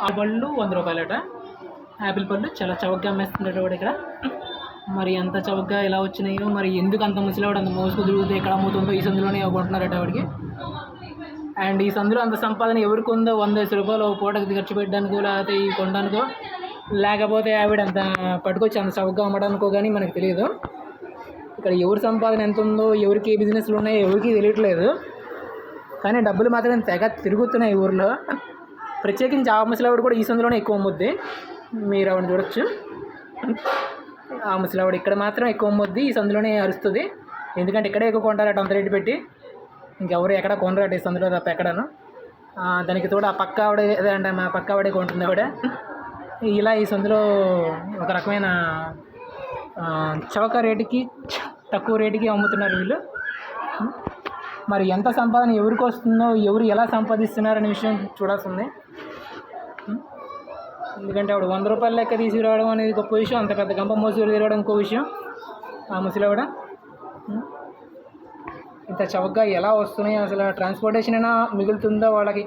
ఆ పళ్ళు 100 రూపాయలట. యాపిల్ పళ్ళు చాలా చౌకగా అమ్మేస్తున్నాడు కూడా ఇక్కడ. మరి ఎంత చౌకగా ఎలా వచ్చినాయో, మరి ఎందుకు అంత ముసలివాడు అంత మోసుకు తిరుగుతూ ఎక్కడ అమ్ముతుందో ఈ సందులోనే కొంటున్నారట వాడికి. అండ్ ఈ సందులో అంత సంపాదన ఎవరికి ఉందో 100 రూపాయలు పూటకి ఖర్చు పెట్టడానికో, లేకపోతే ఈ కొనడానికో, లేకపోతే ఆవిడ అంత పట్టుకొచ్చి అంత చౌకగా అమ్మడానికో కానీ మనకు తెలియదు. ఇక్కడ ఎవరి సంపాదన ఎంత ఉందో, ఎవరికి ఏ బిజినెస్లు ఉన్నాయో ఎవరికి తెలియట్లేదు. కానీ డబ్బులు మాత్రం తెగ తిరుగుతున్నాయి ఊర్లో. ప్రత్యేకించి ఆ ముసలావిడ కూడా ఈ సందులోనే ఎక్కువ అమ్ముద్ది. మీరు ఆవిడ చూడొచ్చు. ఆ ముసలావిడ ఇక్కడ మాత్రం ఎక్కువ అమ్ముద్ది, ఈ సందులోనే అరుస్తుంది. ఎందుకంటే ఇక్కడే ఎక్కువ కొంటారట అంత రేటు పెట్టి. ఇంకెవరు ఎక్కడ కొనరాట ఈ సందులో తప్ప ఎక్కడను. దానికి తోడు ఆ పక్క ఆవిడ అంటే మా పక్క ఆవిడే కొంటుంది ఆవిడ. ఇలా ఈ సందులో ఒక రకమైన చౌక రేటుకి తక్కువ రేటుకి అమ్ముతున్నారు వీళ్ళు. మరి ఎంత సంపాదన ఎవరికి వస్తుందో, ఎవరు ఎలా సంపాదిస్తున్నారనే విషయం చూడాల్సింది. ఎందుకంటే ఆవిడ 100 రూపాయల లెక్క తీసుకురావడం అనేది గొప్ప విషయం, అంత పెద్ద గంప మోసుకు తిరగడం ఇంకో విషయం. ఆ ముసలావిడ ఇంత చౌకగా ఎలా వస్తున్నాయి, అసలు ట్రాన్స్పోర్టేషన్ అయినా మిగులుతుందో వాళ్ళకి,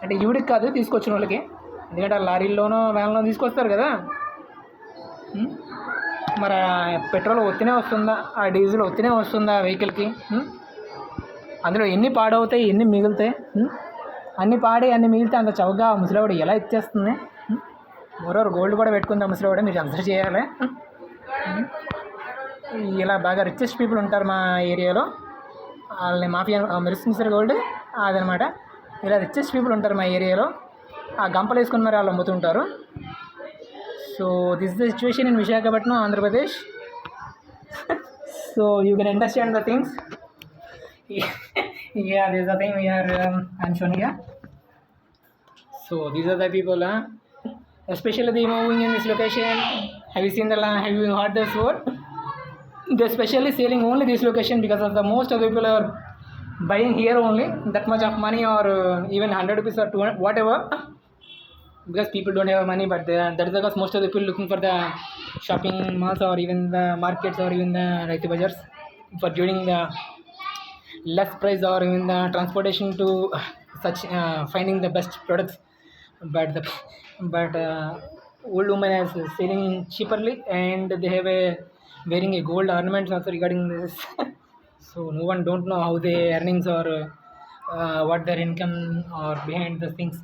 అంటే ఈవిడికి కాదు తీసుకొచ్చిన వాళ్ళకి. ఎందుకంటే ఆ లారీల్లోనో వ్యాన్లో తీసుకొస్తారు కదా. మరి పెట్రోల్ ఒత్తినే వస్తుందా, ఆ డీజిల్ ఒత్తినే వస్తుందా వెహికల్కి? అందులో ఎన్ని పాడవుతాయి, ఎన్ని మిగులుతాయి? అన్ని పాడి అన్ని మిగిలితే అంత చౌకగా ముసలివాడు ఎలా ఇచ్చేస్తుంది? మరోవర్ గోల్డ్ కూడా పెట్టుకుంది ఆ ముసలివాడు, మీరు అబ్జర్వ్ చేయాలి. ఇలా బాగా రిచెస్ట్ పీపుల్ ఉంటారు మా ఏరియాలో, వాళ్ళని మాఫియా మెరుస్తుంది గోల్డ్ అదనమాట. ఇలా రిచెస్ట్ పీపుల్ ఉంటారు మా ఏరియాలో, ఆ గంపలు వేసుకుని మరి వాళ్ళు అమ్ముతుంటారు. So this is the situation in Visakhapatnam, Andhra Pradesh. So you can understand the things. Yeah, this is the thing we are I'm showing here. So these are the people, especially they moving in this location. Have you seen the land? Have you heard this word? They're specially selling only this location because of the most of the people are buying here only that much of money, or even 100 rupees or 200 whatever, because people don't have money. But that is because most of the people looking for the shopping malls or even the markets or even the Raitu Bazars for during the less price or even the transportation to such finding the best products. But old woman is selling cheaperly, and they have a wearing a gold ornaments also regarding this. So no one don't know how they earnings or what their income or behind the things.